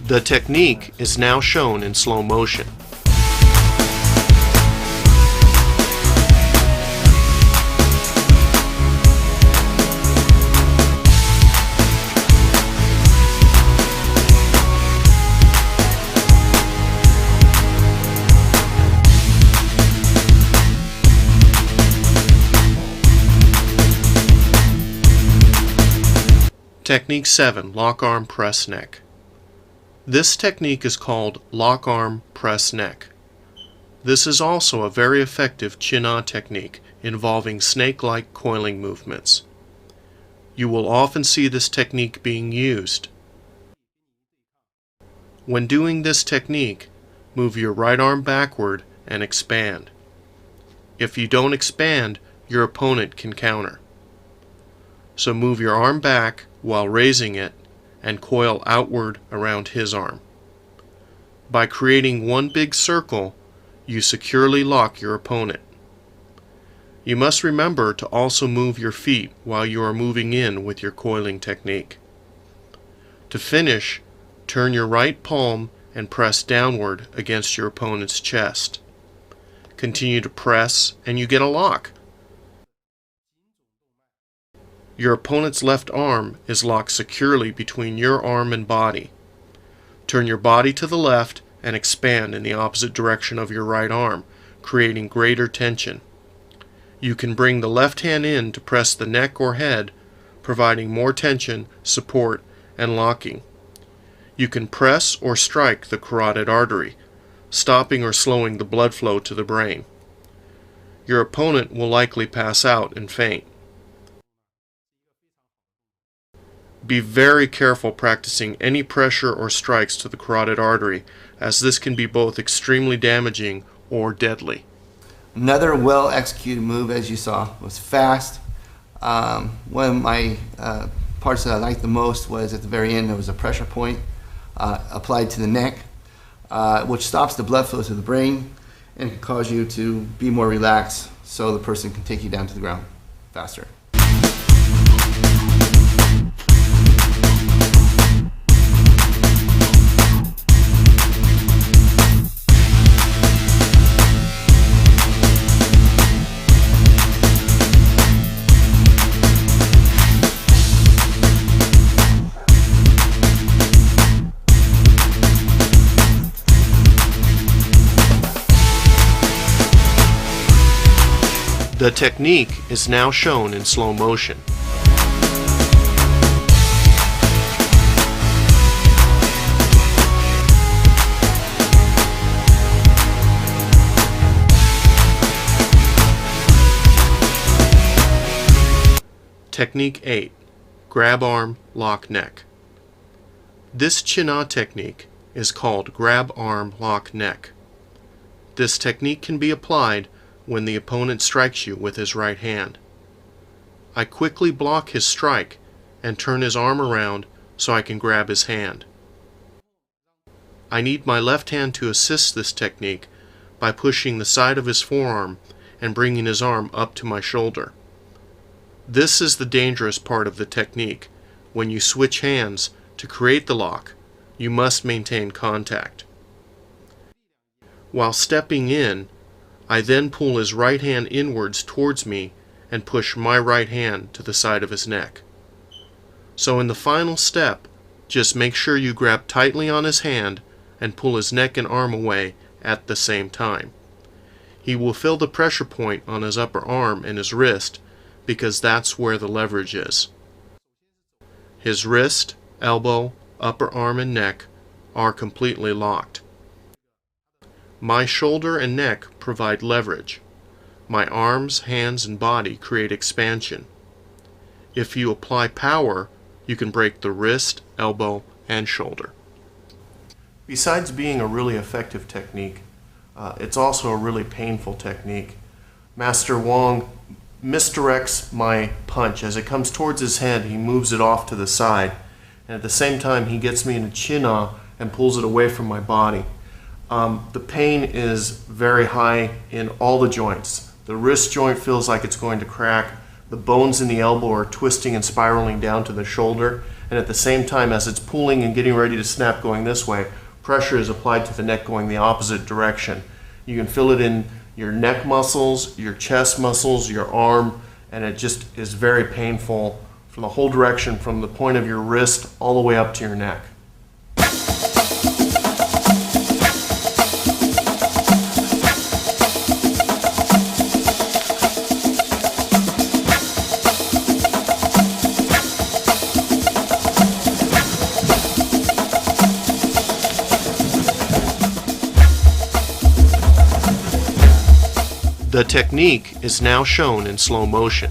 The technique is now shown in slow motion. Technique 7, Lock Arm Press Neck. This technique is called Lock Arm Press Neck. This is also a very effective Qin Na technique involving snake-like coiling movements. You will often see this technique being used. When doing this technique, move your right arm backward and expand. If you don't expand, your opponent can counter. So move your arm back while raising it and coil outward around his arm. By creating one big circle, you securely lock your opponent. You must remember to also move your feet while you are moving in with your coiling technique. To finish, turn your right palm and press downward against your opponent's chest. Continue to press and you get a lock. Your opponent's left arm is locked securely between your arm and body. Turn your body to the left and expand in the opposite direction of your right arm, creating greater tension. You can bring the left hand in to press the neck or head, providing more tension, support, and locking. You can press or strike the carotid artery, stopping or slowing the blood flow to the brain. Your opponent will likely pass out and faint. Be very careful practicing any pressure or strikes to the carotid artery, as this can be both extremely damaging or deadly. Another well-executed move, as you saw, was fast. One of my parts that I liked the most was at the very end there was a pressure point applied to the neck, which stops the blood flow to the brain and can cause you to be more relaxed so the person can take you down to the ground faster. The technique is now shown in slow motion. Technique 8, Grab Arm, Lock Neck. This Qin Na technique is called Grab Arm, Lock Neck. This technique can be applied when the opponent strikes you with his right hand. I quickly block his strike and turn his arm around so I can grab his hand. I need my left hand to assist this technique by pushing the side of his forearm and bringing his arm up to my shoulder. This is the dangerous part of the technique. When you switch hands to create the lock, you must maintain contact. While stepping in, I then pull his right hand inwards towards me and push my right hand to the side of his neck. So in the final step, just make sure you grab tightly on his hand and pull his neck and arm away at the same time. He will feel the pressure point on his upper arm and his wrist because that's where the leverage is. His wrist, elbow, upper arm, and neck are completely locked. My shoulder and neck provide leverage. My arms, hands, and body create expansion. If you apply power, you can break the wrist, elbow, and shoulder. Besides being a really effective technique, it's also a really painful technique. Master Wang misdirects my punch. As it comes towards his head, he moves it off to the side, and at the same time he gets me in a Qin Na and pulls it away from my body. The pain is very high in all the joints. The wrist joint feels like it's going to crack. the bones in the elbow are twisting and spiraling down to the shoulder, and at the same time as it's pulling and getting ready to snap going this way, pressure is applied to the neck going the opposite direction. You can feel it in your neck muscles, your chest muscles, your arm, and it just is very painful from the whole direction, from the point of your wrist all the way up to your neck. The technique is now shown in slow motion.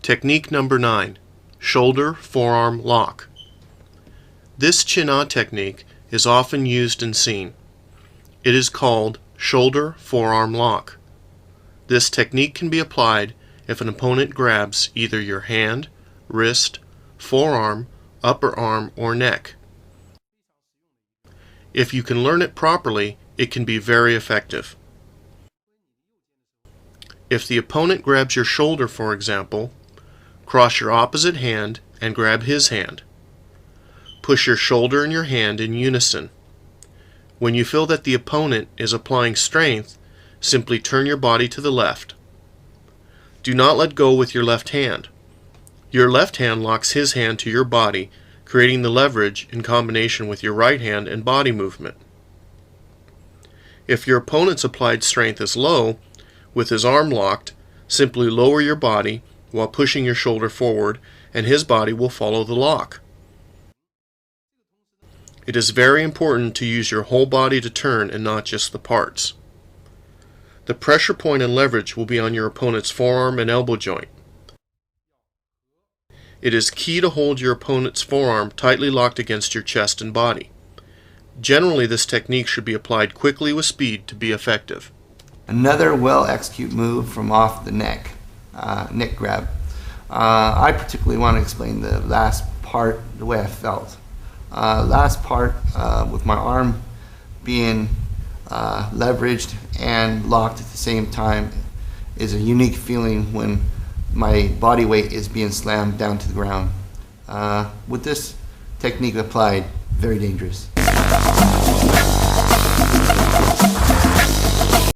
Technique number 9, shoulder forearm lock. This Qin Na technique is often used and seen. It is called shoulder forearm lock. This technique can be applied if an opponent grabs either your hand, wrist, forearm, upper arm, or neck. If you can learn it properly, it can be very effective. If the opponent grabs your shoulder, for example, cross your opposite hand and grab his hand. Push your shoulder and your hand in unison. When you feel that the opponent is applying strength, simply turn your body to the left. Do not let go with your left hand. Your left hand locks his hand to your body, creating the leverage in combination with your right hand and body movement. If your opponent's applied strength is low, with his arm locked, simply lower your body while pushing your shoulder forward, and his body will follow the lock. It is very important to use your whole body to turn and not just the parts. The pressure point and leverage will be on your opponent's forearm and elbow joint. It is key to hold your opponent's forearm tightly locked against your chest and body. Generally, this technique should be applied quickly with speed to be effective. Another well-executed move from off the neck grab. I particularly want to explain the last part, the way I felt. Last part with my arm being leveraged and locked at the same time is a unique feeling when my body weight is being slammed down to the ground. With this technique applied, very dangerous.